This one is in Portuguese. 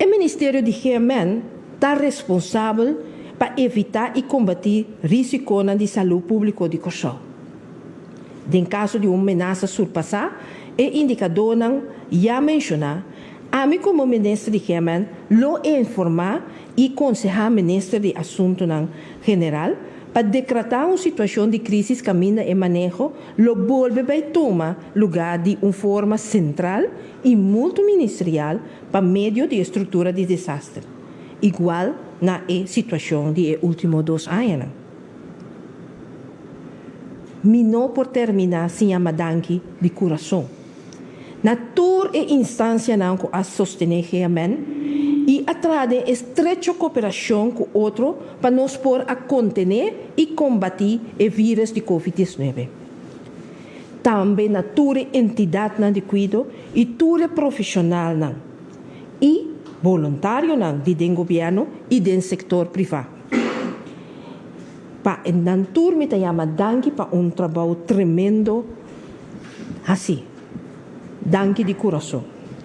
O Ministério de Higiene está responsável para evitar e combater riscos de saúde pública de Kosovo. Em caso de uma ameaça surpassar, o indicador não já mencionar, a mim como ministro de Higiene, lo informar e aconselhar o ministro de Assuntos General para decretar uma situação de crise caminha e manejo, lo volve a tomar lugar de uma forma central e multiministerial para meio de estrutura de desastre, igual na situação de últimos 2 anos. Não por terminar sem a danke de coração. Na toda instância não a sostener e através de estreita cooperação com outro para nos pôr a contener e combater o vírus de Covid-19. Também na toda entidade de cuidado e toda profissional não, e voluntário não de governo e do setor privado. Para então turma te chama danke para trabalho tremendo assim. Danke de coração.